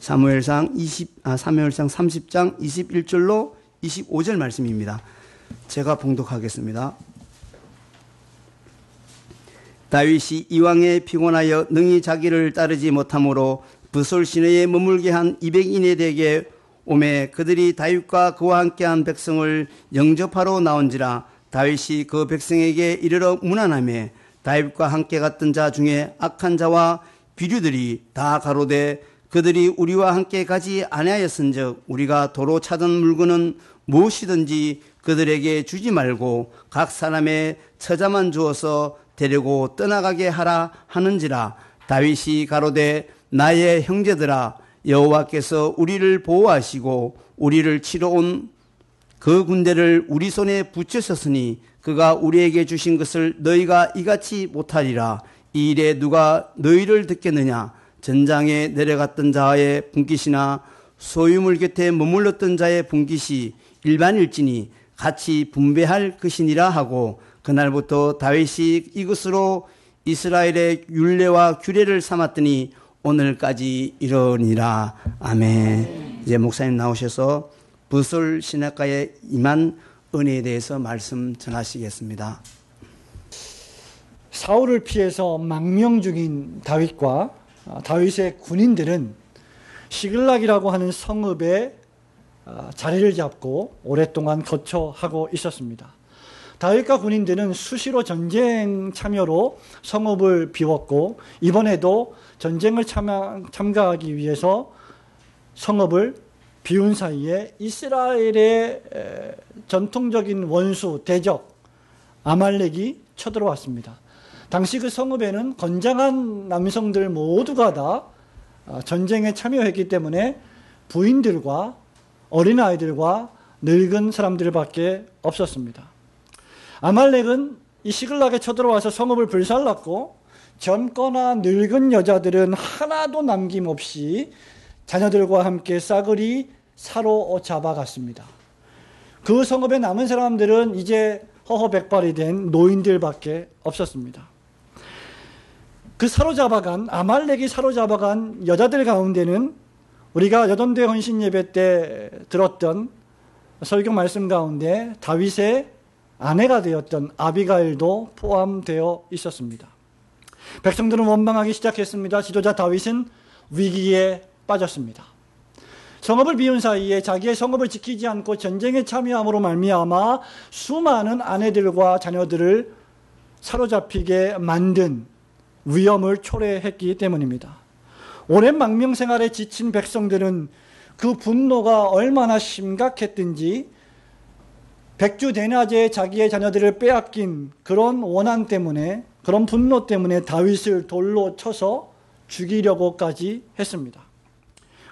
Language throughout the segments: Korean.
사무엘상 30장 21절로 25절 말씀입니다. 제가 봉독하겠습니다. 다윗이 이왕에 피곤하여 능히 자기를 따르지 못하므로 브솔 시내에 머물게 한 200인에 대게 오매 그들이 다윗과 그와 함께한 백성을 영접하러 나온지라. 다윗이 그 백성에게 이르러 문안하며 다윗과 함께 갔던 자 중에 악한 자와 비류들이 다 가로되 그들이 우리와 함께 가지 아니하였은즉 우리가 도로 찾은 물건은 무엇이든지 그들에게 주지 말고 각 사람의 처자만 주어서 데리고 떠나가게 하라 하는지라. 다윗이 가로되 나의 형제들아, 여호와께서 우리를 보호하시고 우리를 치러 온 그 군대를 우리 손에 붙이셨으니 그가 우리에게 주신 것을 너희가 이같이 못하리라. 이 일에 누가 너희를 듣겠느냐? 전장에 내려갔던 자의 분깃이나 소유물 곁에 머물렀던 자의 분깃이 일반일지니 같이 분배할 것이니라 하고, 그날부터 다윗이 이것으로 이스라엘의 율례와 규례를 삼았더니 오늘까지 이러니라. 아멘. 이제 목사님 나오셔서 브솔 시내가에 임한 은혜에 대해서 말씀 전하시겠습니다. 사울을 피해서 망명 중인 다윗과 다윗의 군인들은 시글락이라고 하는 성읍에 자리를 잡고 오랫동안 거처하고 있었습니다. 다윗과 군인들은 수시로 전쟁 참여로 성읍을 비웠고 이번에도 전쟁을 참가하기 위해서 성읍을 비운 사이에 이스라엘의 전통적인 원수, 대적 아말렉이 쳐들어왔습니다. 당시 그 성읍에는 건장한 남성들 모두가 다 전쟁에 참여했기 때문에 부인들과 어린아이들과 늙은 사람들밖에 없었습니다. 아말렉은 이 시글락에 쳐들어와서 성읍을 불살랐고 젊거나 늙은 여자들은 하나도 남김없이 자녀들과 함께 싸그리 사로잡아갔습니다. 그 성읍에 남은 사람들은 이제 허허백발이 된 노인들밖에 없었습니다. 그 아말렉이 사로잡아간 여자들 가운데는 우리가 여돈대 헌신 예배 때 들었던 설교 말씀 가운데 다윗의 아내가 되었던 아비가일도 포함되어 있었습니다. 백성들은 원망하기 시작했습니다. 지도자 다윗은 위기에 빠졌습니다. 성읍을 비운 사이에 자기의 성읍을 지키지 않고 전쟁에 참여함으로 말미암아 수많은 아내들과 자녀들을 사로잡히게 만든 위험을 초래했기 때문입니다. 오랜 망명 생활에 지친 백성들은 그 분노가 얼마나 심각했든지 백주대낮에 자기의 자녀들을 빼앗긴 그런 원한 때문에, 그런 분노 때문에 다윗을 돌로 쳐서 죽이려고까지 했습니다.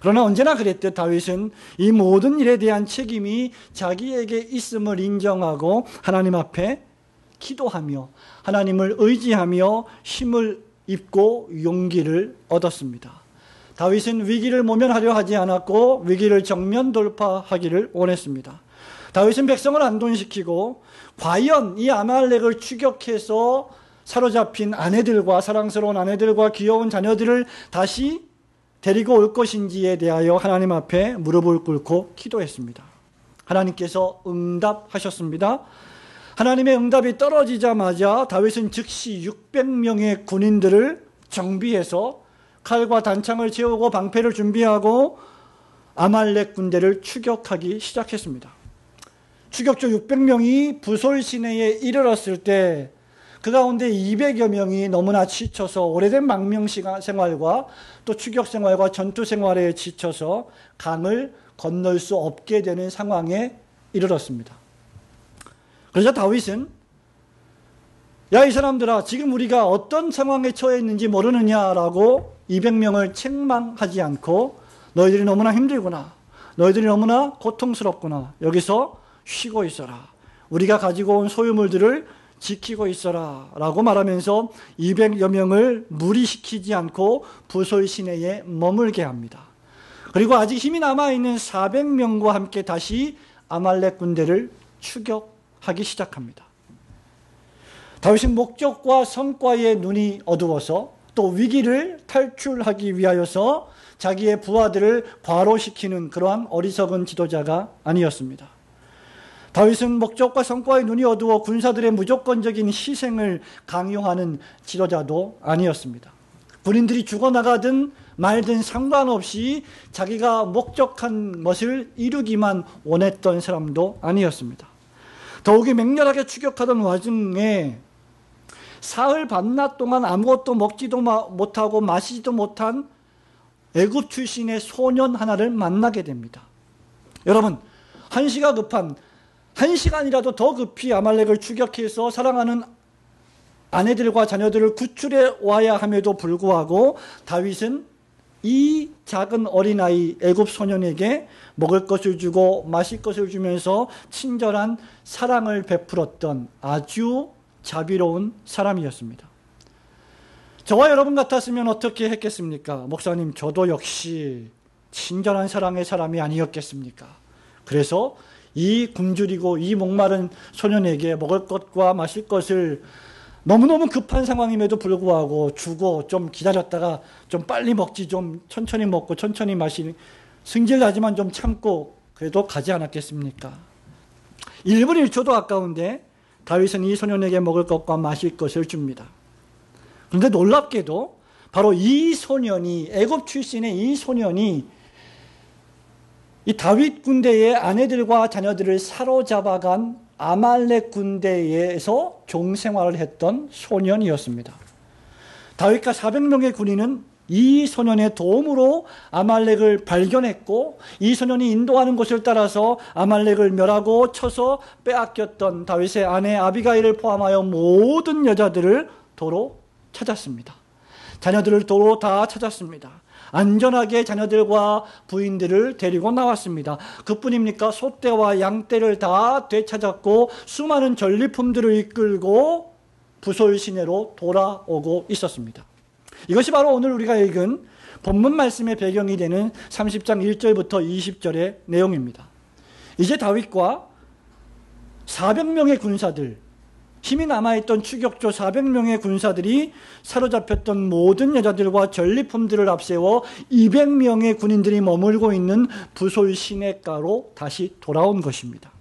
그러나 언제나 그랬듯 다윗은 이 모든 일에 대한 책임이 자기에게 있음을 인정하고 하나님 앞에 기도하며 하나님을 의지하며 힘을 입고 용기를 얻었습니다. 다윗은 위기를 모면하려 하지 않았고 위기를 정면 돌파하기를 원했습니다. 다윗은 백성을 안돈시키고 과연 이 아말렉을 추격해서 사로잡힌 아내들과 사랑스러운 아내들과 귀여운 자녀들을 다시 데리고 올 것인지에 대하여 하나님 앞에 무릎을 꿇고 기도했습니다. 하나님께서 응답하셨습니다. 하나님의 응답이 떨어지자마자 다윗은 즉시 600명의 군인들을 정비해서 칼과 단창을 채우고 방패를 준비하고 아말렉 군대를 추격하기 시작했습니다. 추격조 600명이 부솔 시내에 이르렀을 때 그 가운데 200여 명이 너무나 지쳐서 오래된 망명 생활과 또 추격 생활과 전투 생활에 지쳐서 강을 건널 수 없게 되는 상황에 이르렀습니다. 그래서 다윗은 야, 이 사람들아, 지금 우리가 어떤 상황에 처해 있는지 모르느냐라고 200명을 책망하지 않고 너희들이 너무나 힘들구나, 너희들이 너무나 고통스럽구나, 여기서 쉬고 있어라, 우리가 가지고 온 소유물들을 지키고 있어라 라고 말하면서 200여 명을 무리시키지 않고 부솔 시내에 머물게 합니다. 그리고 아직 힘이 남아있는 400명과 함께 다시 아말렉 군대를 추격하기 시작합니다. 다윗은 목적과 성과에 눈이 어두워서 또 위기를 탈출하기 위하여서 자기의 부하들을 과로시키는 그러한 어리석은 지도자가 아니었습니다. 다윗은 목적과 성과에 눈이 어두워 군사들의 무조건적인 희생을 강요하는 지도자도 아니었습니다. 군인들이 죽어나가든 말든 상관없이 자기가 목적한 것을 이루기만 원했던 사람도 아니었습니다. 더욱이 맹렬하게 추격하던 와중에 사흘 밤낮 동안 아무것도 먹지도 못하고 마시지도 못한 애굽 출신의 소년 하나를 만나게 됩니다. 여러분, 한시가 급한, 1시간이라도 더 급히 아말렉을 추격해서 사랑하는 아내들과 자녀들을 구출해 와야 함에도 불구하고 다윗은 이 작은 어린아이 애굽 소년에게 먹을 것을 주고 마실 것을 주면서 친절한 사랑을 베풀었던 아주 자비로운 사람이었습니다. 저와 여러분 같았으면 어떻게 했겠습니까? 목사님, 저도 역시 친절한 사랑의 사람이 아니었겠습니까? 그래서 이 굶주리고 이 목마른 소년에게 먹을 것과 마실 것을 너무너무 급한 상황임에도 불구하고 주고 좀 기다렸다가 좀 빨리 먹지, 좀 천천히 먹고 천천히 마시는, 승질나지만 좀 참고 그래도 가지 않았겠습니까? 1분 1초도 아까운데 다윗은 이 소년에게 먹을 것과 마실 것을 줍니다. 그런데 놀랍게도 바로 이 소년이, 애굽 출신의 이 소년이 이 다윗 군대의 아내들과 자녀들을 사로잡아간 아말렉 군대에서 종생활을 했던 소년이었습니다. 다윗과 400명의 군인은 이 소년의 도움으로 아말렉을 발견했고, 이 소년이 인도하는 곳을 따라서 아말렉을 멸하고 쳐서 빼앗겼던 다윗의 아내 아비가일을 포함하여 모든 여자들을 도로 찾았습니다. 자녀들을 도로 다 찾았습니다. 안전하게 자녀들과 부인들을 데리고 나왔습니다. 그뿐입니까? 소떼와 양떼를 다 되찾았고 수많은 전리품들을 이끌고 부솔 시내로 돌아오고 있었습니다. 이것이 바로 오늘 우리가 읽은 본문 말씀의 배경이 되는 30장 1절부터 20절의 내용입니다. 이제 다윗과 400명의 군사들, 힘이 남아있던 추격조 400명의 군사들이 사로잡혔던 모든 여자들과 전리품들을 앞세워 200명의 군인들이 머물고 있는 부솔 시내가로 다시 돌아온 것입니다.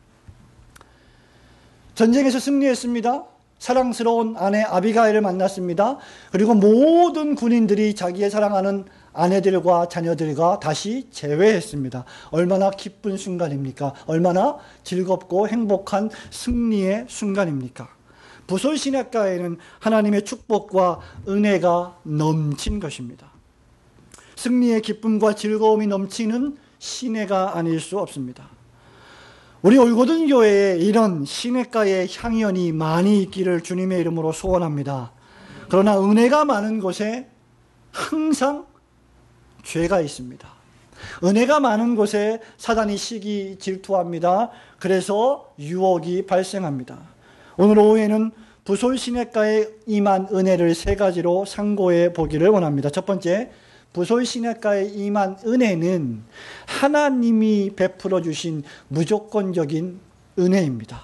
전쟁에서 승리했습니다. 사랑스러운 아내 아비가일을 만났습니다. 그리고 모든 군인들이 자기의 사랑하는 아내들과 자녀들과 다시 재회했습니다. 얼마나 기쁜 순간입니까? 얼마나 즐겁고 행복한 승리의 순간입니까? 부솔 시내가에는 하나님의 축복과 은혜가 넘친 것입니다. 승리의 기쁨과 즐거움이 넘치는 시내가 아닐 수 없습니다. 우리 올고든 교회에 이런 시내가의 향연이 많이 있기를 주님의 이름으로 소원합니다. 그러나 은혜가 많은 곳에 항상 죄가 있습니다. 은혜가 많은 곳에 사단이 시기 질투합니다. 그래서 유혹이 발생합니다. 오늘 오후에는 부솔 시내가에 임한 은혜를 3가지로 상고해 보기를 원합니다. 첫 번째, 부솔 시내가에 임한 은혜는 하나님이 베풀어 주신 무조건적인 은혜입니다.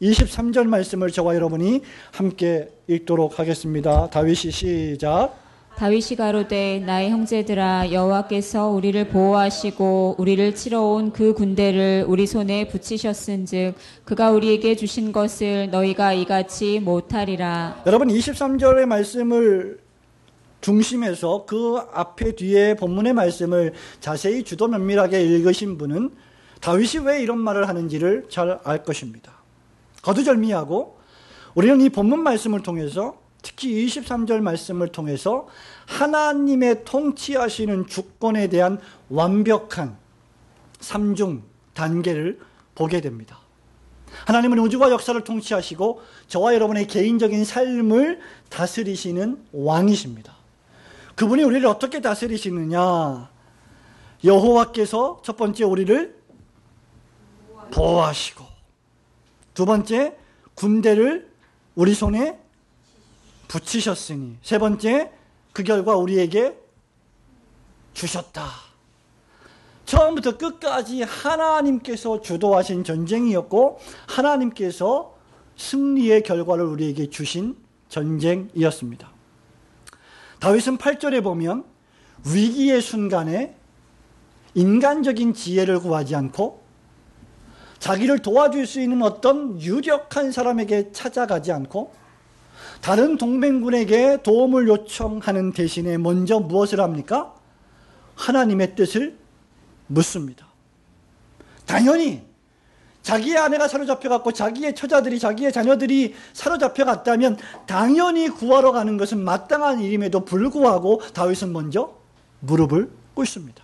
23절 말씀을 저와 여러분이 함께 읽도록 하겠습니다. 다윗이 시작. 다윗이 가로되 나의 형제들아, 여호와께서 우리를 보호하시고 우리를 치러 온 그 군대를 우리 손에 붙이셨은즉 그가 우리에게 주신 것을 너희가 이같이 못하리라. 여러분, 23절의 말씀을 중심에서 그 앞에 뒤에 본문의 말씀을 자세히 주도 면밀하게 읽으신 분은 다윗이 왜 이런 말을 하는지를 잘 알 것입니다. 거두절미하고 우리는 이 본문 말씀을 통해서, 특히 23절 말씀을 통해서 하나님의 통치하시는 주권에 대한 완벽한 3중 단계를 보게 됩니다. 하나님은 우주와 역사를 통치하시고 저와 여러분의 개인적인 삶을 다스리시는 왕이십니다. 그분이 우리를 어떻게 다스리시느냐? 여호와께서 첫 번째 우리를 보호하시고, 두 번째 군대를 우리 손에 붙이셨으니, 세 번째 그 결과 우리에게 주셨다. 처음부터 끝까지 하나님께서 주도하신 전쟁이었고 하나님께서 승리의 결과를 우리에게 주신 전쟁이었습니다. 다윗은 8절에 보면 위기의 순간에 인간적인 지혜를 구하지 않고 자기를 도와줄 수 있는 어떤 유력한 사람에게 찾아가지 않고 다른 동맹군에게 도움을 요청하는 대신에 먼저 무엇을 합니까? 하나님의 뜻을 묻습니다. 당연히 자기의 아내가 사로잡혀갔고 자기의 처자들이, 자기의 자녀들이 사로잡혀갔다면 당연히 구하러 가는 것은 마땅한 일임에도 불구하고 다윗은 먼저 무릎을 꿇습니다.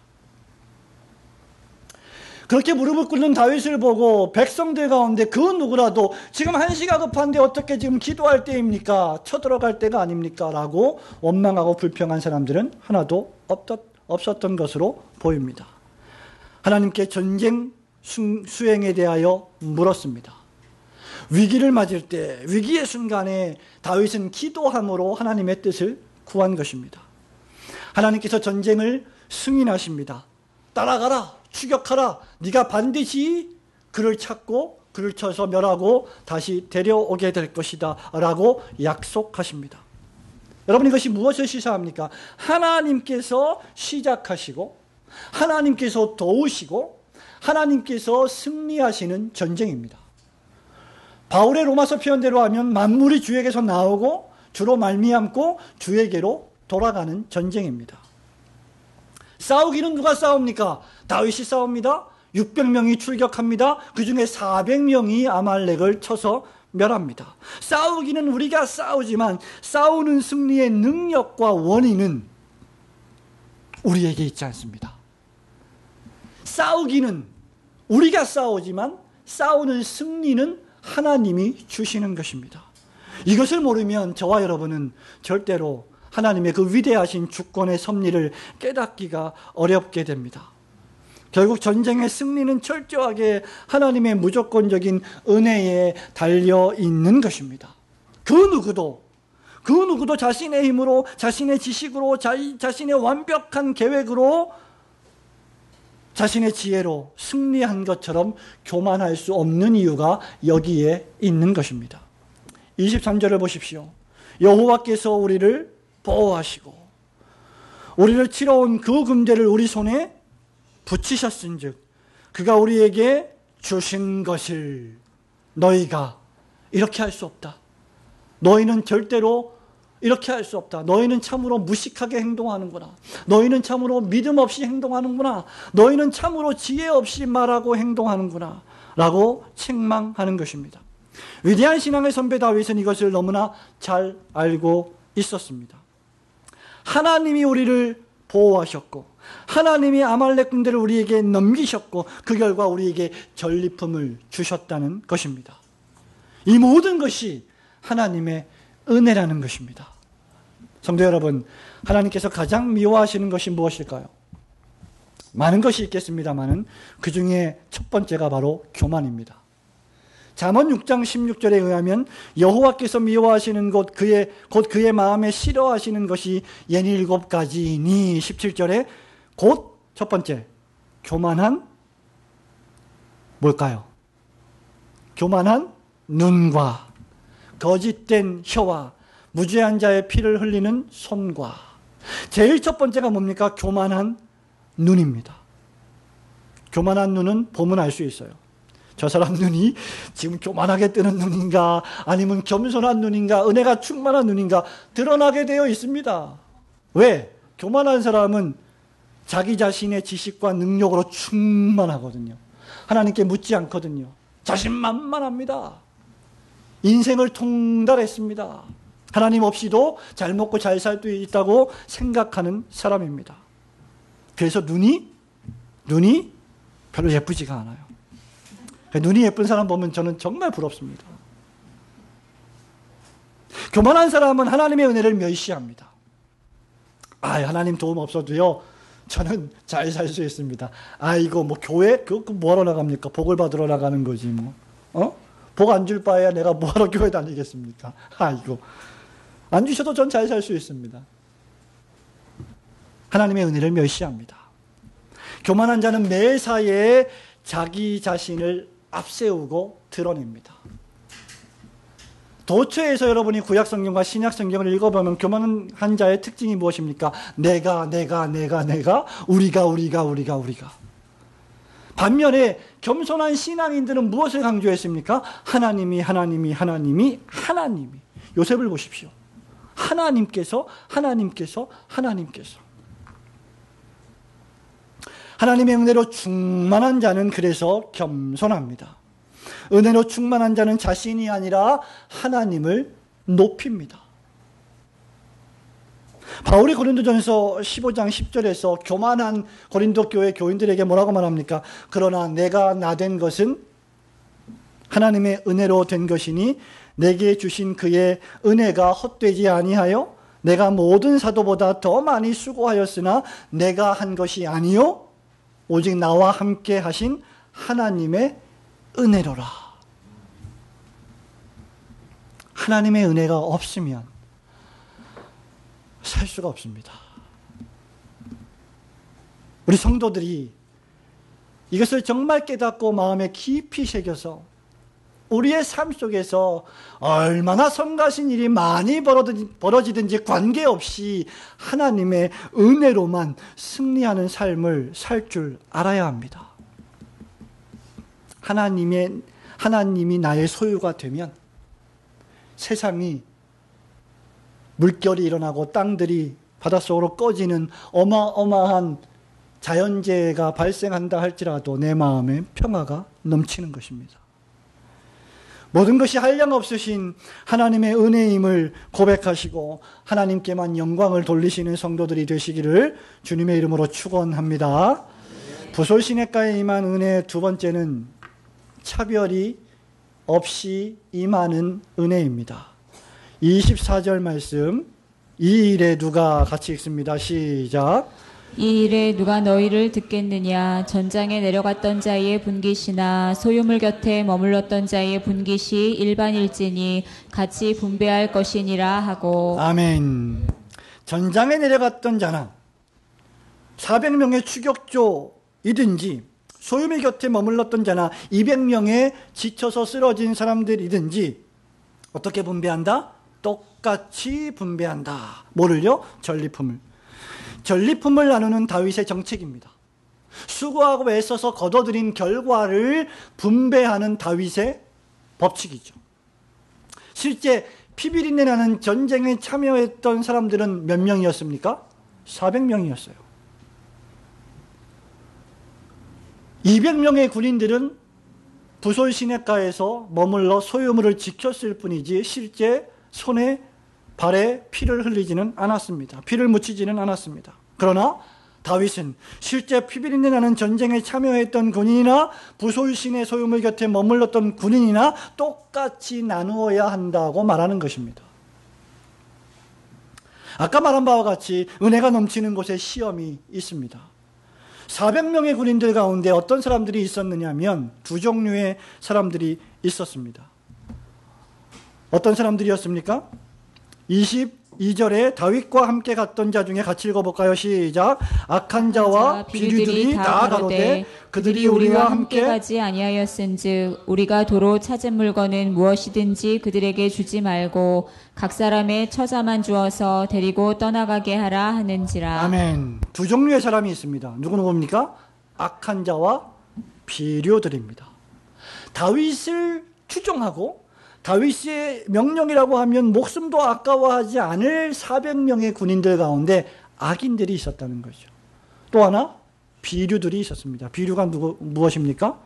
그렇게 무릎을 꿇는 다윗을 보고 백성들 가운데 그 누구라도 지금 한시가 급한데 어떻게 지금 기도할 때입니까? 쳐들어갈 때가 아닙니까? 라고 원망하고 불평한 사람들은 하나도 없었던 것으로 보입니다. 하나님께 전쟁 수행에 대하여 물었습니다. 위기를 맞을 때, 위기의 순간에 다윗은 기도함으로 하나님의 뜻을 구한 것입니다. 하나님께서 전쟁을 승인하십니다. 따라가라, 추격하라, 네가 반드시 그를 찾고 그를 쳐서 멸하고 다시 데려오게 될 것이다 라고 약속하십니다. 여러분, 이것이 무엇을 시사합니까? 하나님께서 시작하시고 하나님께서 도우시고 하나님께서 승리하시는 전쟁입니다. 바울의 로마서 표현대로 하면 만물이 주에게서 나오고 주로 말미암고 주에게로 돌아가는 전쟁입니다. 싸우기는 누가 싸웁니까? 다윗이 싸웁니다. 600명이 출격합니다. 그 중에 400명이 아말렉을 쳐서 멸합니다. 싸우기는 우리가 싸우지만 싸우는 승리의 능력과 원인은 우리에게 있지 않습니다. 싸우기는 우리가 싸우지만 싸우는 승리는 하나님이 주시는 것입니다. 이것을 모르면 저와 여러분은 절대로 하나님의 그 위대하신 주권의 섭리를 깨닫기가 어렵게 됩니다. 결국 전쟁의 승리는 철저하게 하나님의 무조건적인 은혜에 달려 있는 것입니다. 그 누구도 자신의 힘으로, 자신의 지식으로, 자신의 완벽한 계획으로, 자신의 지혜로 승리한 것처럼 교만할 수 없는 이유가 여기에 있는 것입니다. 23절을 보십시오. 여호와께서 우리를 보호하시고 우리를 치러 온 그 군대를 우리 손에 붙이셨은즉 그가 우리에게 주신 것을 너희가 이렇게 할 수 없다. 너희는 절대로 이렇게 할 수 없다. 너희는 참으로 무식하게 행동하는구나. 너희는 참으로 믿음 없이 행동하는구나. 너희는 참으로 지혜 없이 말하고 행동하는구나 라고 책망하는 것입니다. 위대한 신앙의 선배 다윗은 이것을 너무나 잘 알고 있었습니다. 하나님이 우리를 보호하셨고 하나님이 아말렉 군대를 우리에게 넘기셨고 그 결과 우리에게 전리품을 주셨다는 것입니다. 이 모든 것이 하나님의 은혜라는 것입니다. 성도 여러분, 하나님께서 가장 미워하시는 것이 무엇일까요? 많은 것이 있겠습니다만 그 중에 첫 번째가 바로 교만입니다. 잠언 6장 16절에 의하면 여호와께서 미워하시는 곧 그의 마음에 싫어하시는 것이 17가지니 17절에 곧 첫 번째 교만한 뭘까요? 교만한 눈과 거짓된 혀와 무죄한 자의 피를 흘리는 손과 제일 첫 번째가 뭡니까? 교만한 눈입니다. 교만한 눈은 보면 알 수 있어요. 저 사람 눈이 지금 교만하게 뜨는 눈인가 아니면 겸손한 눈인가 은혜가 충만한 눈인가 드러나게 되어 있습니다. 왜? 교만한 사람은 자기 자신의 지식과 능력으로 충만하거든요. 하나님께 묻지 않거든요. 자신만만합니다. 인생을 통달했습니다. 하나님 없이도 잘 먹고 잘 살 수 있다고 생각하는 사람입니다. 그래서 눈이 별로 예쁘지가 않아요. 눈이 예쁜 사람 보면 저는 정말 부럽습니다. 교만한 사람은 하나님의 은혜를 멸시합니다. 하나님 도움 없어도요 저는 잘 살 수 있습니다. 이거 뭐 교회 그거 뭐하러 나갑니까? 복을 받으러 나가는 거지 뭐. 복 안 줄 바에야 내가 뭐하러 교회 다니겠습니까? 이거 안 주셔도 전 잘 살 수 있습니다. 하나님의 은혜를 멸시합니다. 교만한 자는 매사에 자기 자신을 앞세우고 드러냅니다. 도처에서 여러분이 구약성경과 신약성경을 읽어보면 교만한 자의 특징이 무엇입니까? 내가, 우리가. 반면에 겸손한 신앙인들은 무엇을 강조했습니까? 하나님이. 요셉을 보십시오. 하나님께서. 하나님의 은혜로 충만한 자는 그래서 겸손합니다. 은혜로 충만한 자는 자신이 아니라 하나님을 높입니다. 바울이 고린도전서 15장 10절에서 교만한 고린도 교회 교인들에게 뭐라고 말합니까? 그러나 내가 나 된 것은 하나님의 은혜로 된 것이니 내게 주신 그의 은혜가 헛되지 아니하여 내가 모든 사도보다 더 많이 수고하였으나 내가 한 것이 아니요 오직 나와 함께 하신 하나님의 은혜로라. 하나님의 은혜가 없으면 살 수가 없습니다. 우리 성도들이 이것을 정말 깨닫고 마음에 깊이 새겨서 우리의 삶 속에서 얼마나 성가신 일이 많이 벌어지든지 관계없이 하나님의 은혜로만 승리하는 삶을 살 줄 알아야 합니다. 하나님이 나의 소유가 되면 세상이 물결이 일어나고 땅들이 바닷속으로 꺼지는 어마어마한 자연재해가 발생한다 할지라도 내 마음에 평화가 넘치는 것입니다. 모든 것이 한량없으신 하나님의 은혜임을 고백하시고 하나님께만 영광을 돌리시는 성도들이 되시기를 주님의 이름으로 축원합니다. 부솔시냇가에 임한 은혜 두 번째는 차별이 없이 임하는 은혜입니다. 24절 말씀, 이 일에 누가 같이 읽습니다. 시작. 이 일에 누가 너희를 듣겠느냐? 전장에 내려갔던 자의 분깃이나 소유물 곁에 머물렀던 자의 분깃이 일반일지니 같이 분배할 것이니라 하고. 아멘. 전장에 내려갔던 자나 400명의 추격조이든지 소유물 곁에 머물렀던 자나 200명의 지쳐서 쓰러진 사람들이든지 어떻게 분배한다? 똑같이 분배한다. 뭐를요? 전리품을. 전리품을 나누는 다윗의 정책입니다. 수고하고 애써서 거둬들인 결과를 분배하는 다윗의 법칙이죠. 실제 피비린내 나는 전쟁에 참여했던 사람들은 몇 명이었습니까? 400명이었어요. 200명의 군인들은 부솔 시냇가에서 머물러 소유물을 지켰을 뿐이지 실제 손에 발에 피를 흘리지는 않았습니다. 피를 묻히지는 않았습니다. 그러나 다윗은 실제 피비린내 나는 전쟁에 참여했던 군인이나 부솔 시내 소유물 곁에 머물렀던 군인이나 똑같이 나누어야 한다고 말하는 것입니다. 아까 말한 바와 같이 은혜가 넘치는 곳에 시험이 있습니다. 400명의 군인들 가운데 어떤 사람들이 있었느냐면 두 종류의 사람들이 있었습니다. 어떤 사람들이었습니까? 22절에 다윗과 함께 갔던 자 중에 같이 읽어볼까요? 시작. 악한 자와 비류들이 다 가로되 그들이 우리와 함께 가지 아니하였은즉 우리가 도로 찾은 물건은 무엇이든지 그들에게 주지 말고 각 사람의 처자만 주어서 데리고 떠나가게 하라 하는지라. 아멘. 두 종류의 사람이 있습니다. 누굽니까? 악한 자와 비류들입니다. 다윗을 추종하고 다윗의 명령이라고 하면 목숨도 아까워하지 않을 400명의 군인들 가운데 악인들이 있었다는 거죠. 또 하나 비류들이 있었습니다. 비류가 무엇입니까?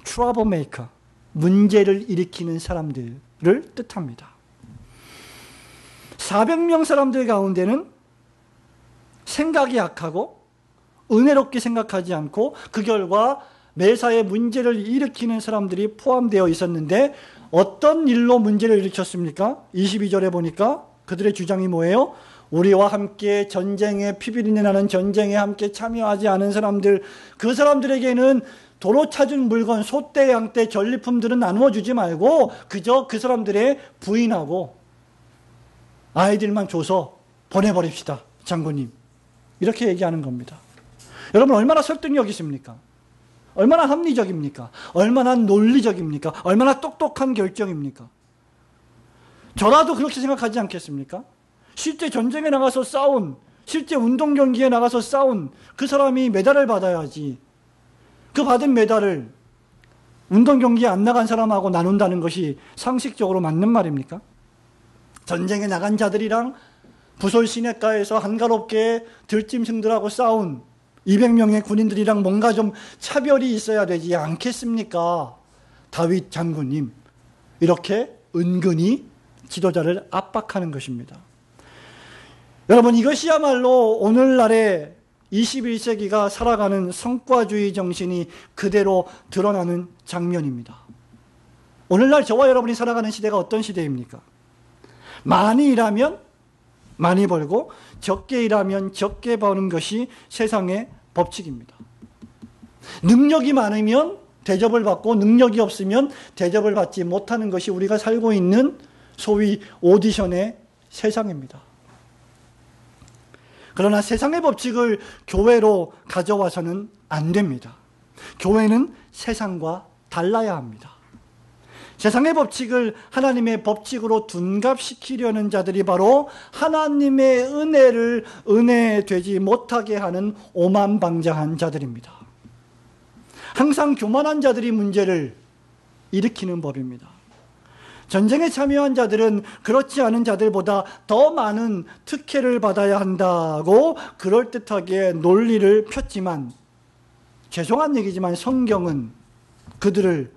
트러블 메이커, 문제를 일으키는 사람들을 뜻합니다. 400명 사람들 가운데는 생각이 약하고 은혜롭게 생각하지 않고 그 결과 매사에 문제를 일으키는 사람들이 포함되어 있었는데 어떤 일로 문제를 일으켰습니까? 22절에 보니까 그들의 주장이 뭐예요? 우리와 함께 전쟁에 피비린내 나는 전쟁에 함께 참여하지 않은 사람들, 그 사람들에게는 도로 찾은 물건, 소떼, 양떼, 전리품들은 나누어 주지 말고 그저 그 사람들의 부인하고 아이들만 줘서 보내버립시다, 장군님. 이렇게 얘기하는 겁니다. 여러분 얼마나 설득력 있습니까? 얼마나 합리적입니까? 얼마나 논리적입니까? 얼마나 똑똑한 결정입니까? 저라도 그렇게 생각하지 않겠습니까? 실제 전쟁에 나가서 싸운, 실제 운동 경기에 나가서 싸운 그 사람이 메달을 받아야지, 그 받은 메달을 운동 경기에 안 나간 사람하고 나눈다는 것이 상식적으로 맞는 말입니까? 전쟁에 나간 자들이랑 부솔 시내가에서 한가롭게 들짐승들하고 싸운 200명의 군인들이랑 뭔가 좀 차별이 있어야 되지 않겠습니까? 다윗 장군님, 이렇게 은근히 지도자를 압박하는 것입니다. 여러분, 이것이야말로 오늘날의 21세기가 살아가는 성과주의 정신이 그대로 드러나는 장면입니다. 오늘날 저와 여러분이 살아가는 시대가 어떤 시대입니까? 많이 일하면 많이 벌고 적게 일하면 적게 버는 것이 세상의 법칙입니다. 능력이 많으면 대접을 받고 능력이 없으면 대접을 받지 못하는 것이 우리가 살고 있는 소위 오디션의 세상입니다. 그러나 세상의 법칙을 교회로 가져와서는 안 됩니다. 교회는 세상과 달라야 합니다. 세상의 법칙을 하나님의 법칙으로 둔갑시키려는 자들이 바로 하나님의 은혜를 은혜되지 못하게 하는 오만방자한 자들입니다. 항상 교만한 자들이 문제를 일으키는 법입니다. 전쟁에 참여한 자들은 그렇지 않은 자들보다 더 많은 특혜를 받아야 한다고 그럴듯하게 논리를 폈지만, 죄송한 얘기지만 성경은 그들의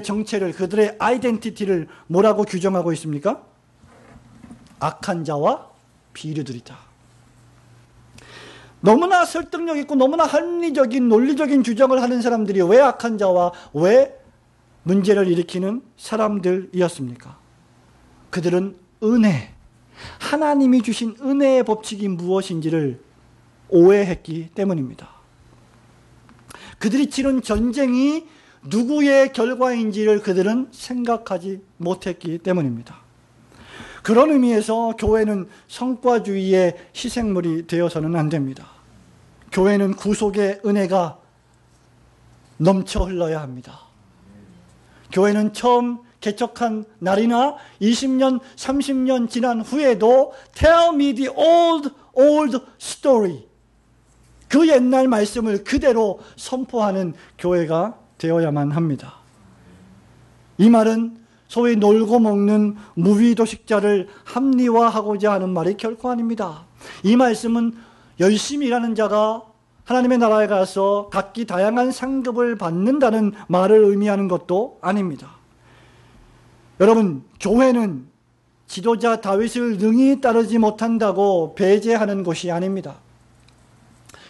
정체를, 그들의 아이덴티티를 뭐라고 규정하고 있습니까? 악한 자와 비류들이다. 너무나 설득력 있고 너무나 합리적인 논리적인 규정을 하는 사람들이 왜 악한 자와 왜 문제를 일으키는 사람들이었습니까? 그들은 은혜, 하나님이 주신 은혜의 법칙이 무엇인지를 오해했기 때문입니다. 그들이 치른 전쟁이 누구의 결과인지를 그들은 생각하지 못했기 때문입니다. 그런 의미에서 교회는 성과주의의 희생물이 되어서는 안 됩니다. 교회는 구속의 은혜가 넘쳐 흘러야 합니다. 교회는 처음 개척한 날이나 20년, 30년 지난 후에도 Tell me the old story, 그 옛날 말씀을 그대로 선포하는 교회가 되어야만 합니다. 이 말은 소위 놀고 먹는 무위도식자를 합리화하고자 하는 말이 결코 아닙니다. 이 말씀은 열심히 일하는 자가 하나님의 나라에 가서 각기 다양한 상급을 받는다는 말을 의미하는 것도 아닙니다. 여러분, 교회는 지도자 다윗을 능히 따르지 못한다고 배제하는 곳이 아닙니다.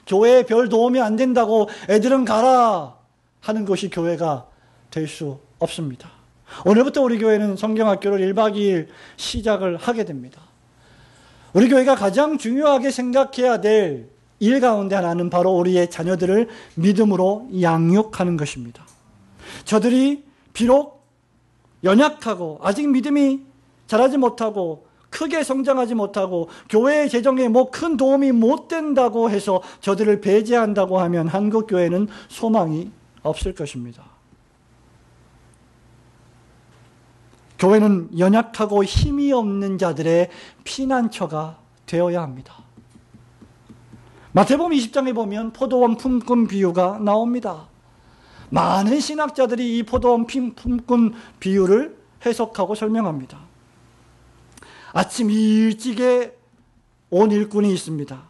교회에 별 도움이 안 된다고 애들은 가라 하는 것이 교회가 될 수 없습니다. 오늘부터 우리 교회는 성경학교를 1박 2일 시작을 하게 됩니다. 우리 교회가 가장 중요하게 생각해야 될 일 가운데 하나는 바로 우리의 자녀들을 믿음으로 양육하는 것입니다. 저들이 비록 연약하고 아직 믿음이 자라지 못하고 크게 성장하지 못하고 교회의 재정에 뭐 큰 도움이 못 된다고 해서 저들을 배제한다고 하면 한국 교회는 소망이 없을 것입니다. 교회는 연약하고 힘이 없는 자들의 피난처가 되어야 합니다. 마태복음 20장에 보면 포도원 품꾼 비유가 나옵니다. 많은 신학자들이 이 포도원 품꾼 비유를 해석하고 설명합니다. 아침 일찍에 온 일꾼이 있습니다.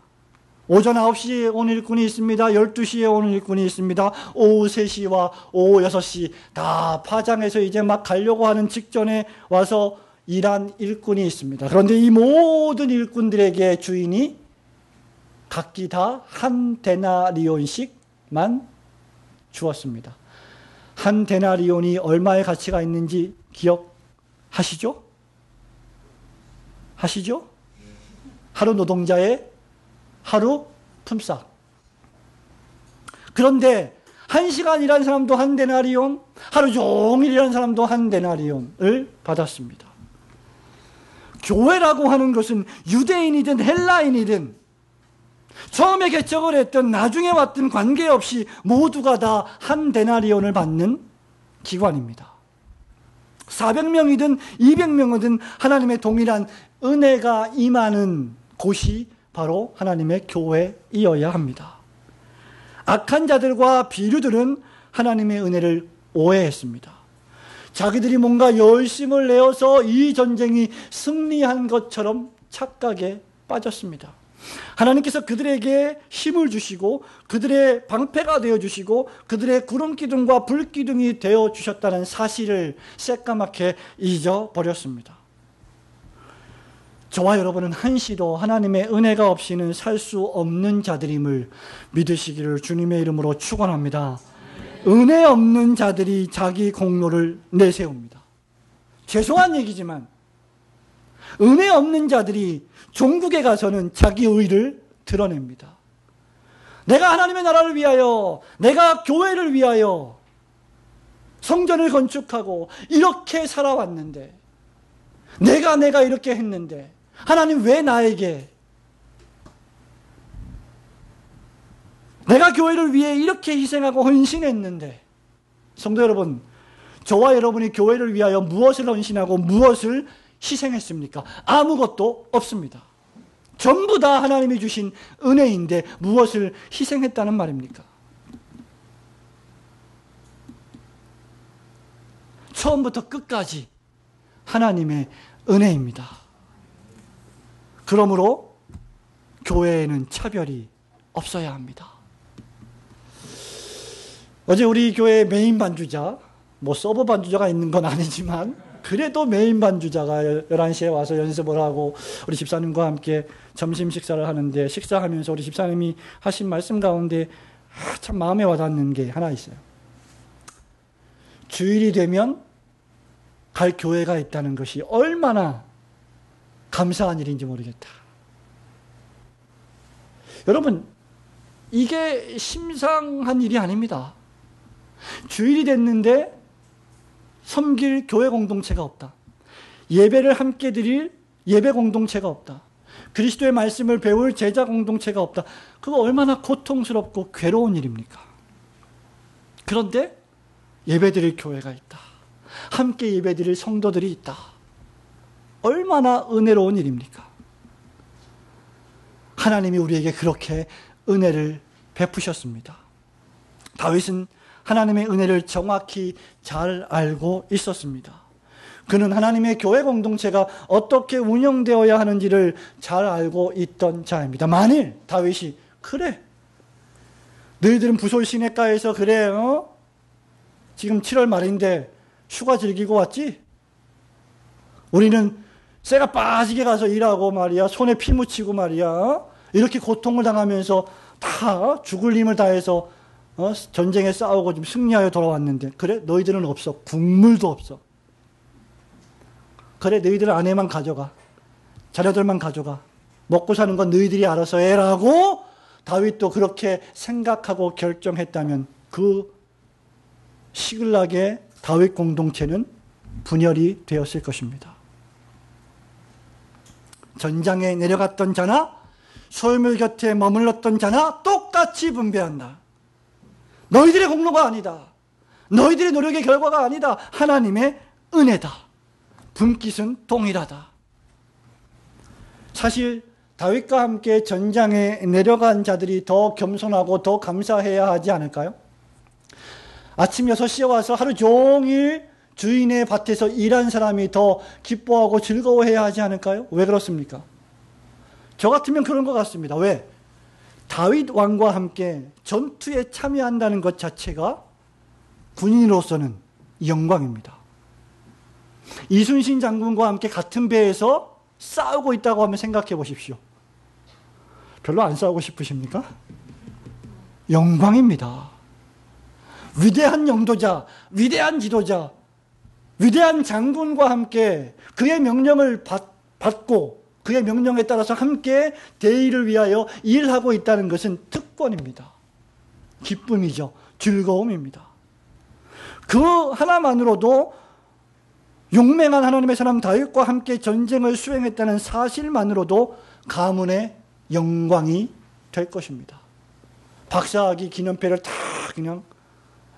오전 9시에 온 일꾼이 있습니다. 12시에 온 일꾼이 있습니다. 오후 3시와 오후 6시 다 파장해서 이제 막 가려고 하는 직전에 와서 일한 일꾼이 있습니다. 그런데 이 모든 일꾼들에게 주인이 각기 다 한 데나리온씩만 주었습니다. 한 데나리온이 얼마의 가치가 있는지 기억하시죠? 하시죠? 하루 노동자의 하루 품삯. 그런데 1시간 일한 사람도 한 데나리온, 하루 종일 일한 사람도 한 데나리온을 받았습니다. 교회라고 하는 것은 유대인이든 헬라인이든 처음에 개척을 했던 나중에 왔던 관계없이 모두가 다 한 데나리온을 받는 기관입니다. 400명이든 200명이든 하나님의 동일한 은혜가 임하는 곳이 바로 하나님의 교회이어야 합니다. 악한 자들과 비류들은 하나님의 은혜를 오해했습니다. 자기들이 뭔가 열심을 내어서 이 전쟁이 승리한 것처럼 착각에 빠졌습니다. 하나님께서 그들에게 힘을 주시고 그들의 방패가 되어주시고 그들의 구름기둥과 불기둥이 되어주셨다는 사실을 새까맣게 잊어버렸습니다. 저와 여러분은 한시도 하나님의 은혜가 없이는 살 수 없는 자들임을 믿으시기를 주님의 이름으로 축원합니다. 은혜 없는 자들이 자기 공로를 내세웁니다. 죄송한 얘기지만 은혜 없는 자들이 종국에 가서는 자기 의를 드러냅니다. 내가 하나님의 나라를 위하여, 내가 교회를 위하여 성전을 건축하고 이렇게 살아왔는데, 내가 이렇게 했는데 하나님 왜 나에게, 내가 교회를 위해 이렇게 희생하고 헌신했는데. 성도 여러분, 저와 여러분이 교회를 위하여 무엇을 헌신하고 무엇을 희생했습니까? 아무것도 없습니다. 전부 다 하나님이 주신 은혜인데 무엇을 희생했다는 말입니까? 처음부터 끝까지 하나님의 은혜입니다. 그러므로 교회에는 차별이 없어야 합니다. 어제 우리 교회 메인 반주자, 서브 반주자가 있는 건 아니지만 그래도 메인 반주자가 11시에 와서 연습을 하고 우리 집사님과 함께 점심 식사를 하는데, 식사하면서 우리 집사님이 하신 말씀 가운데 참 마음에 와닿는 게 하나 있어요. 주일이 되면 갈 교회가 있다는 것이 얼마나 감사한 일인지 모르겠다. 여러분, 이게 심상한 일이 아닙니다. 주일이 됐는데 섬길 교회 공동체가 없다. 예배를 함께 드릴 예배 공동체가 없다. 그리스도의 말씀을 배울 제자 공동체가 없다. 그거 얼마나 고통스럽고 괴로운 일입니까? 그런데 예배 드릴 교회가 있다. 함께 예배 드릴 성도들이 있다. 얼마나 은혜로운 일입니까? 하나님이 우리에게 그렇게 은혜를 베푸셨습니다. 다윗은 하나님의 은혜를 정확히 잘 알고 있었습니다. 그는 하나님의 교회 공동체가 어떻게 운영되어야 하는지를 잘 알고 있던 자입니다. 만일 다윗이 그래, 너희들은 부솔 시내가에서 그래, 지금 7월 말인데 휴가 즐기고 왔지? 우리는 쇠가 빠지게 가서 일하고 말이야, 손에 피 묻히고 말이야, 이렇게 고통을 당하면서 다 죽을 힘을 다해서 전쟁에 싸우고 좀 승리하여 돌아왔는데, 그래? 너희들은 없어. 국물도 없어. 그래, 너희들 아내만 가져가. 자녀들만 가져가. 먹고 사는 건 너희들이 알아서 해라고 다윗도 그렇게 생각하고 결정했다면 그 시글락의 다윗 공동체는 분열이 되었을 것입니다. 전장에 내려갔던 자나 소유물 곁에 머물렀던 자나 똑같이 분배한다. 너희들의 공로가 아니다. 너희들의 노력의 결과가 아니다. 하나님의 은혜다. 분깃은 동일하다. 사실 다윗과 함께 전장에 내려간 자들이 더 겸손하고 더 감사해야 하지 않을까요? 아침 6시에 와서 하루 종일 주인의 밭에서 일한 사람이 더 기뻐하고 즐거워해야 하지 않을까요? 왜 그렇습니까? 저 같으면 그런 것 같습니다. 왜? 다윗 왕과 함께 전투에 참여한다는 것 자체가 군인으로서는 영광입니다. 이순신 장군과 함께 같은 배에서 싸우고 있다고 하면 생각해 보십시오. 별로 안 싸우고 싶으십니까? 영광입니다. 위대한 영도자, 위대한 지도자, 위대한 장군과 함께 그의 명령을 받고 그의 명령에 따라서 함께 대의를 위하여 일하고 있다는 것은 특권입니다. 기쁨이죠. 즐거움입니다. 그 하나만으로도 용맹한 하나님의 사람 다윗과 함께 전쟁을 수행했다는 사실만으로도 가문의 영광이 될 것입니다. 박사학위 기념패를 다 그냥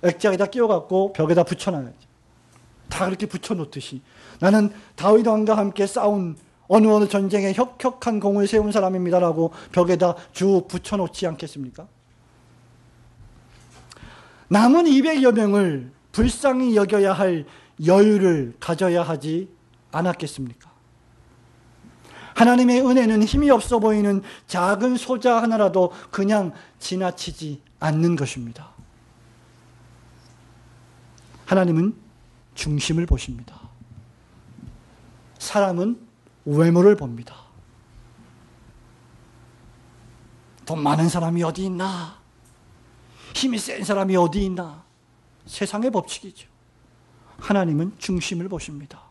액자에다 끼워갖고 벽에다 붙여놔야지. 다 그렇게 붙여놓듯이 나는 다윗 왕과 함께 싸운 어느 전쟁에 혁혁한 공을 세운 사람입니다라고 벽에다 쭉 붙여놓지 않겠습니까? 남은 200여 명을 불쌍히 여겨야 할 여유를 가져야 하지 않았겠습니까? 하나님의 은혜는 힘이 없어 보이는 작은 소자 하나라도 그냥 지나치지 않는 것입니다. 하나님은 중심을 보십니다. 사람은 외모를 봅니다. 돈 많은 사람이 어디 있나? 힘이 센 사람이 어디 있나? 세상의 법칙이죠. 하나님은 중심을 보십니다.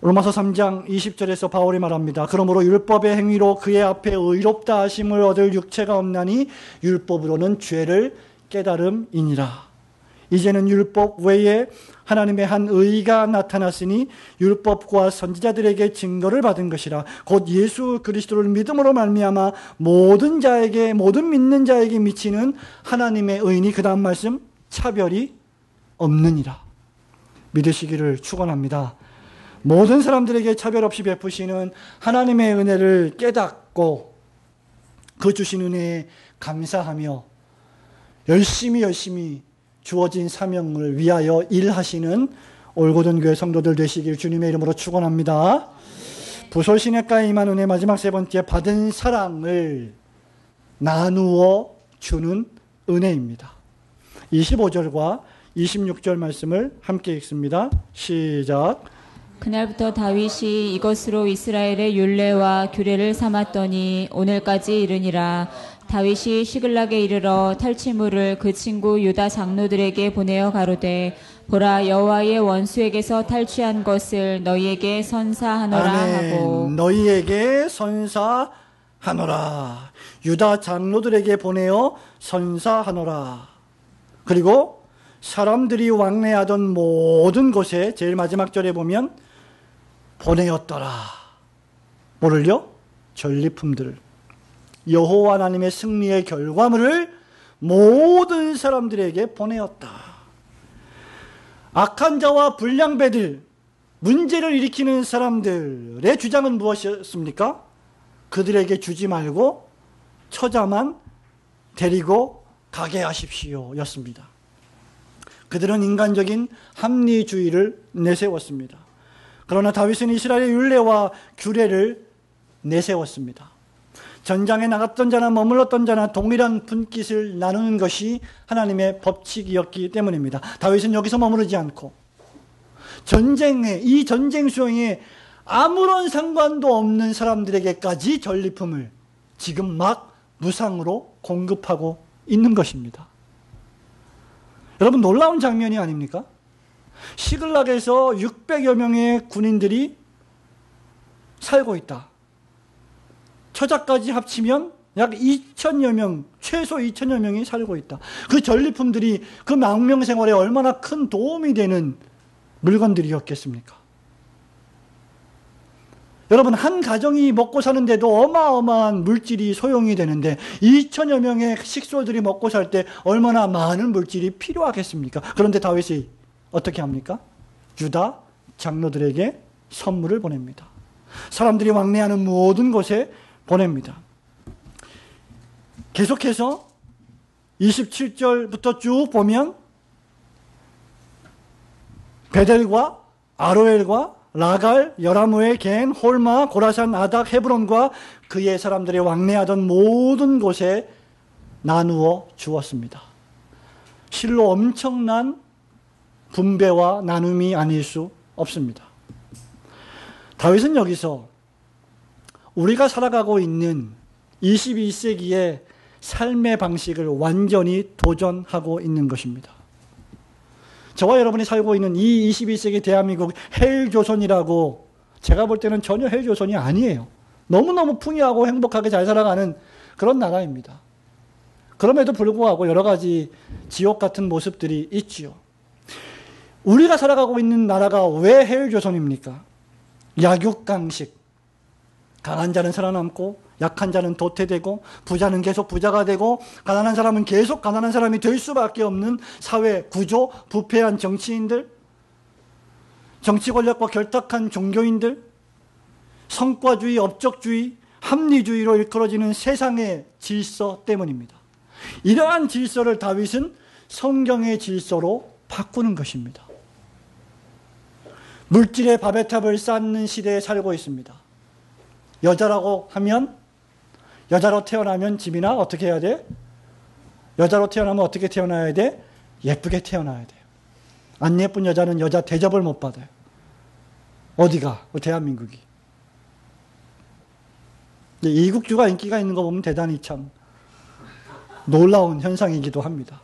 로마서 3장 20절에서 바울이 말합니다. 그러므로 율법의 행위로 그의 앞에 의롭다 하심을 얻을 육체가 없나니 율법으로는 죄를 깨달음이니라. 이제는 율법 외에 하나님의 한 의가 나타났으니 율법과 선지자들에게 증거를 받은 것이라. 곧 예수 그리스도를 믿음으로 말미암아 모든 믿는 자에게 미치는 하나님의 의니, 그 다음 말씀, 차별이 없느니라. 믿으시기를 축원합니다. 모든 사람들에게 차별 없이 베푸시는 하나님의 은혜를 깨닫고 그 주신 은혜에 감사하며 열심히 주어진 사명을 위하여 일하시는 올고든 교회 성도들 되시길 주님의 이름으로 축원합니다. 부솔시내가에 임한 은혜 마지막 세 번째, 받은 사랑을 나누어 주는 은혜입니다. 25절과 26절 말씀을 함께 읽습니다. 시작. 그날부터 다윗이 이것으로 이스라엘의 율례와 규례를 삼았더니 오늘까지 이르니라. 다윗이 시글락에 이르러 탈취물을 그 친구 유다 장로들에게 보내어 가로되, 보라, 여호와의 원수에게서 탈취한 것을 너희에게 선사하노라 하고. 너희에게 선사하노라. 유다 장로들에게 보내어 선사하노라. 그리고 사람들이 왕래하던 모든 곳에 제일 마지막 절에 보면 보내었더라. 뭐를요? 전리품들을. 여호와 하나님의 승리의 결과물을 모든 사람들에게 보내었다. 악한 자와 불량배들, 문제를 일으키는 사람들의 주장은 무엇이었습니까? 그들에게 주지 말고 처자만 데리고 가게 하십시오 였습니다. 그들은 인간적인 합리주의를 내세웠습니다. 그러나 다윗은 이스라엘의 율례와 규례를 내세웠습니다. 전장에 나갔던 자나 머물렀던 자나 동일한 분깃을 나누는 것이 하나님의 법칙이었기 때문입니다. 다윗은 여기서 머무르지 않고 이 전쟁 수용에 아무런 상관도 없는 사람들에게까지 전리품을 지금 막 무상으로 공급하고 있는 것입니다. 여러분, 놀라운 장면이 아닙니까? 시글락에서 600여 명의 군인들이 살고 있다. 처자까지 합치면 약 2천여 명, 최소 2천여 명이 살고 있다. 그 전리품들이 그 망명 생활에 얼마나 큰 도움이 되는 물건들이었겠습니까? 여러분, 한 가정이 먹고 사는데도 어마어마한 물질이 소용이 되는데 2천여 명의 식솔들이 먹고 살 때 얼마나 많은 물질이 필요하겠습니까? 그런데 다윗이 어떻게 합니까? 유다 장로들에게 선물을 보냅니다. 사람들이 왕래하는 모든 곳에 보냅니다. 계속해서 27절부터 쭉 보면 베델과 아로엘과 라갈, 여라무엘, 겐, 홀마, 고라산, 아닥, 헤브론과 그의 사람들이 왕래하던 모든 곳에 나누어 주었습니다. 실로 엄청난 분배와 나눔이 아닐 수 없습니다. 다윗은 여기서 우리가 살아가고 있는 21세기의 삶의 방식을 완전히 도전하고 있는 것입니다. 저와 여러분이 살고 있는 이 21세기 대한민국 헬조선이라고 제가 볼 때는 전혀 헬조선이 아니에요. 너무너무 풍요하고 행복하게 잘 살아가는 그런 나라입니다. 그럼에도 불구하고 여러 가지 지옥 같은 모습들이 있지요. 우리가 살아가고 있는 나라가 왜 헬조선입니까? 약육강식. 강한 자는 살아남고 약한 자는 도태되고 부자는 계속 부자가 되고 가난한 사람은 계속 가난한 사람이 될 수밖에 없는 사회 구조, 부패한 정치인들, 정치 권력과 결탁한 종교인들, 성과주의, 업적주의, 합리주의로 일컬어지는 세상의 질서 때문입니다. 이러한 질서를 다윗은 성경의 질서로 바꾸는 것입니다. 물질의 바베탑을 쌓는 시대에 살고 있습니다. 여자라고 하면, 여자로 태어나면 집이나 어떻게 해야 돼? 여자로 태어나면 어떻게 태어나야 돼? 예쁘게 태어나야 돼요. 안 예쁜 여자는 여자 대접을 못 받아요. 어디가? 대한민국이. 이국주가 인기가 있는 거 보면 대단히 참 놀라운 현상이기도 합니다.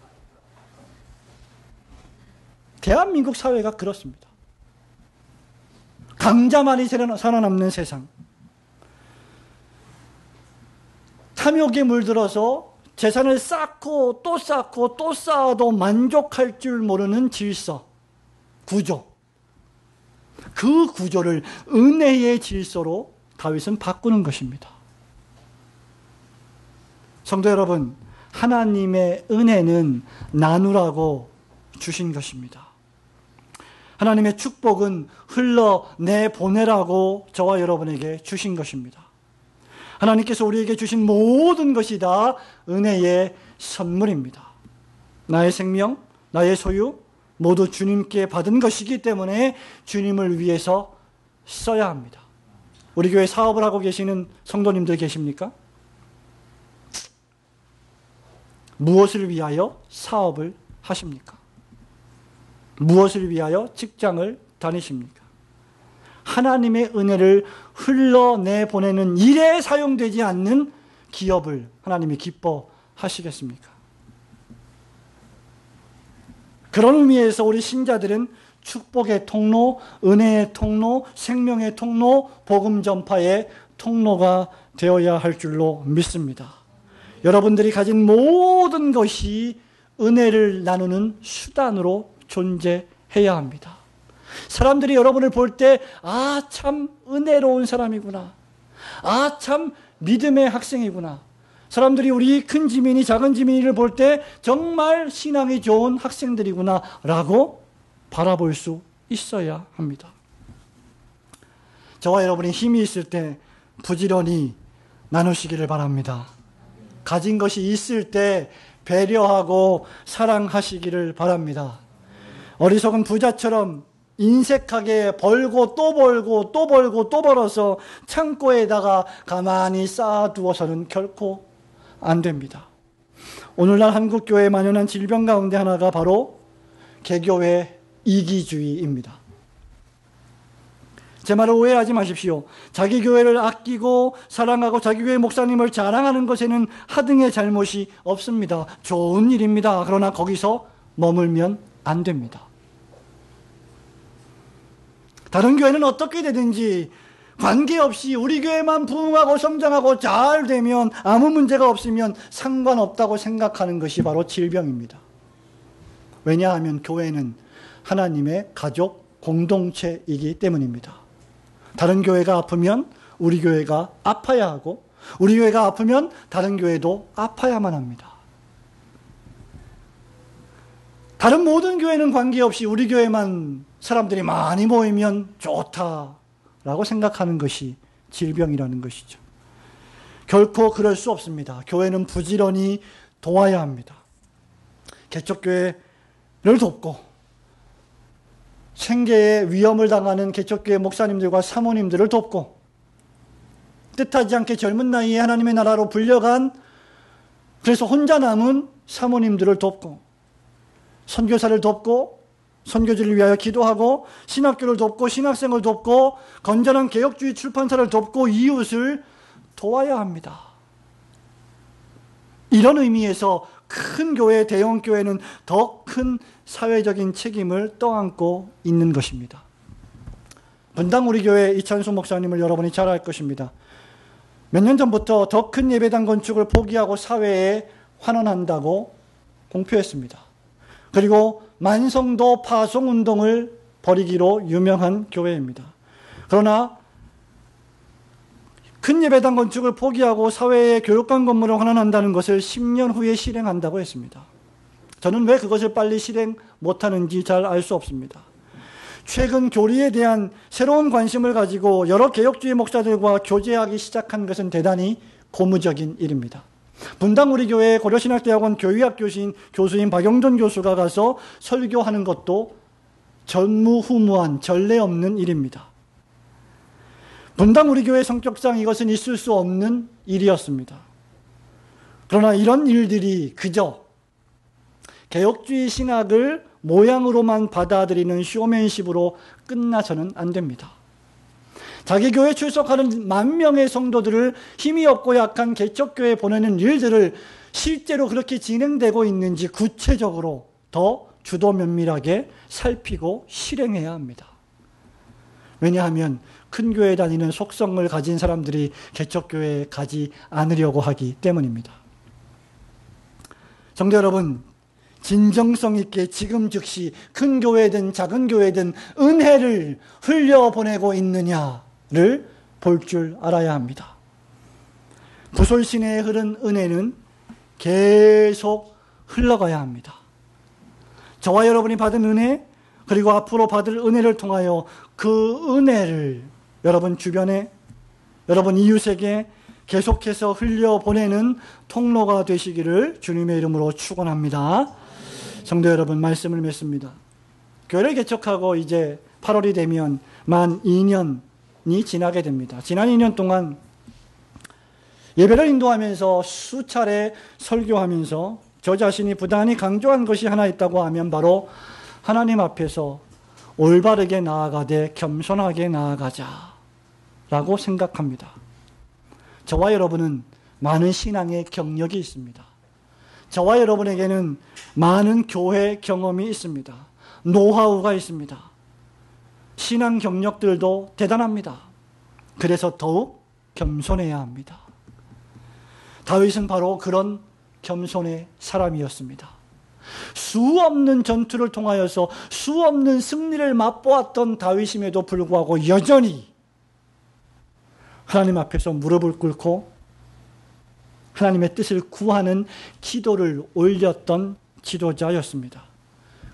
대한민국 사회가 그렇습니다. 강자만이 살아남는 세상. 탐욕에 물들어서 재산을 쌓고 또 쌓고 또 쌓아도 만족할 줄 모르는 질서, 구조. 그 구조를 은혜의 질서로 다윗은 바꾸는 것입니다. 성도 여러분, 하나님의 은혜는 나누라고 주신 것입니다. 하나님의 축복은 흘러내보내라고 저와 여러분에게 주신 것입니다. 하나님께서 우리에게 주신 모든 것이 다 은혜의 선물입니다. 나의 생명, 나의 소유 모두 주님께 받은 것이기 때문에 주님을 위해서 써야 합니다. 우리 교회 사업을 하고 계시는 성도님들 계십니까? 무엇을 위하여 사업을 하십니까? 무엇을 위하여 직장을 다니십니까? 하나님의 은혜를 흘러내보내는 일에 사용되지 않는 기업을 하나님이 기뻐하시겠습니까? 그런 의미에서 우리 신자들은 축복의 통로, 은혜의 통로, 생명의 통로, 복음 전파의 통로가 되어야 할 줄로 믿습니다. 여러분들이 가진 모든 것이 은혜를 나누는 수단으로 존재해야 합니다. 사람들이 여러분을 볼 때, 아, 참 은혜로운 사람이구나. 아, 참 믿음의 학생이구나. 사람들이 우리 큰 지민이, 작은 지민이를 볼 때 정말 신앙이 좋은 학생들이구나 라고 바라볼 수 있어야 합니다. 저와 여러분이 힘이 있을 때 부지런히 나누시기를 바랍니다. 가진 것이 있을 때 배려하고 사랑하시기를 바랍니다. 어리석은 부자처럼 인색하게 벌고 또 벌고 또 벌고 또 벌어서 창고에다가 가만히 쌓아두어서는 결코 안 됩니다. 오늘날 한국교회에 만연한 질병 가운데 하나가 바로 개교의 이기주의입니다. 제 말을 오해하지 마십시오. 자기 교회를 아끼고 사랑하고 자기 교회 목사님을 자랑하는 것에는 하등의 잘못이 없습니다. 좋은 일입니다. 그러나 거기서 머물면 안 됩니다. 다른 교회는 어떻게 되든지 관계없이 우리 교회만 부흥하고 성장하고 잘 되면 아무 문제가 없으면 상관없다고 생각하는 것이 바로 질병입니다. 왜냐하면 교회는 하나님의 가족 공동체이기 때문입니다. 다른 교회가 아프면 우리 교회가 아파야 하고 우리 교회가 아프면 다른 교회도 아파야만 합니다. 다른 모든 교회는 관계없이 우리 교회만 사람들이 많이 모이면 좋다라고 생각하는 것이 질병이라는 것이죠. 결코 그럴 수 없습니다. 교회는 부지런히 도와야 합니다. 개척교회를 돕고 생계에 위험을 당하는 개척교회 목사님들과 사모님들을 돕고 뜻하지 않게 젊은 나이에 하나님의 나라로 불려간 그래서 혼자 남은 사모님들을 돕고 선교사를 돕고 선교지를 위하여 기도하고 신학교를 돕고 신학생을 돕고 건전한 개혁주의 출판사를 돕고 이웃을 도와야 합니다. 이런 의미에서 큰 교회, 대형 교회는 더 큰 사회적인 책임을 떠안고 있는 것입니다. 분당 우리 교회 이찬수 목사님을 여러분이 잘 알 것입니다. 몇 년 전부터 더 큰 예배당 건축을 포기하고 사회에 환원한다고 공표했습니다. 그리고 만성도 파송 운동을 벌이기로 유명한 교회입니다. 그러나 큰 예배당 건축을 포기하고 사회의 교육관 건물을 환원한다는 것을 10년 후에 실행한다고 했습니다. 저는 왜 그것을 빨리 실행 못하는지 잘 알 수 없습니다. 최근 교리에 대한 새로운 관심을 가지고 여러 개혁주의 목사들과 교제하기 시작한 것은 대단히 고무적인 일입니다. 분당 우리 교회 고려신학대학원 교의학 교수인 박영존 교수가 가서 설교하는 것도 전무후무한 전례 없는 일입니다. 분당 우리 교회 성격상 이것은 있을 수 없는 일이었습니다. 그러나 이런 일들이 그저 개혁주의 신학을 모양으로만 받아들이는 쇼맨십으로 끝나서는 안 됩니다. 자기 교회에 출석하는 10,000명의 성도들을 힘이 없고 약한 개척교회에 보내는 일들을 실제로 그렇게 진행되고 있는지 구체적으로 더 주도 면밀하게 살피고 실행해야 합니다. 왜냐하면 큰 교회 다니는 속성을 가진 사람들이 개척교회에 가지 않으려고 하기 때문입니다. 성도 여러분, 진정성 있게 지금 즉시 큰 교회든 작은 교회든 은혜를 흘려보내고 있느냐를 볼 줄 알아야 합니다. 부솔 시내에 흐른 은혜는 계속 흘러가야 합니다. 저와 여러분이 받은 은혜, 그리고 앞으로 받을 은혜를 통하여 그 은혜를 여러분 주변에, 여러분 이웃에게 계속해서 흘려보내는 통로가 되시기를 주님의 이름으로 축원합니다. 성도 여러분, 말씀을 맺습니다. 교회를 개척하고 이제 8월이 되면 만 2년이 지나게 됩니다. 지난 2년 동안 예배를 인도하면서 수차례 설교하면서 저 자신이 부단히 강조한 것이 하나 있다고 하면 바로 하나님 앞에서 올바르게 나아가되 겸손하게 나아가자라고 생각합니다. 저와 여러분은 많은 신앙의 경력이 있습니다. 저와 여러분에게는 많은 교회 경험이 있습니다. 노하우가 있습니다. 신앙 경력들도 대단합니다. 그래서 더욱 겸손해야 합니다. 다윗은 바로 그런 겸손의 사람이었습니다. 수없는 전투를 통하여서 수없는 승리를 맛보았던 다윗임에도 불구하고 여전히 하나님 앞에서 무릎을 꿇고 하나님의 뜻을 구하는 기도를 올렸던 지도자였습니다.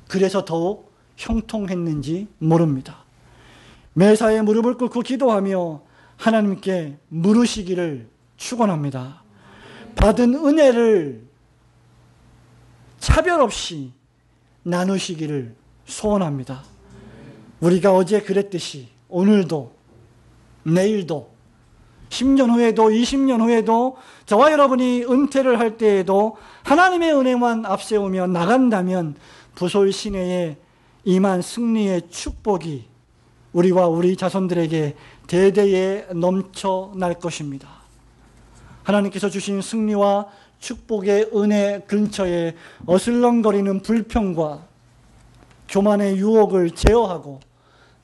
그래서 더욱 형통했는지 모릅니다. 매사에 무릎을 꿇고 기도하며 하나님께 물으시기를 축원합니다. 받은 은혜를 차별 없이 나누시기를 소원합니다. 우리가 어제 그랬듯이 오늘도 내일도 10년 후에도 20년 후에도 저와 여러분이 은퇴를 할 때에도 하나님의 은혜만 앞세우며 나간다면 부솔 시내에 임한 승리의 축복이 우리와 우리 자손들에게 대대에 넘쳐날 것입니다. 하나님께서 주신 승리와 축복의 은혜 근처에 어슬렁거리는 불평과 교만의 유혹을 제어하고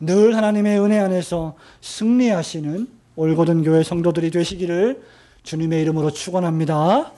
늘 하나님의 은혜 안에서 승리하시는 올고든 교회 성도들이 되시기를 주님의 이름으로 축원합니다.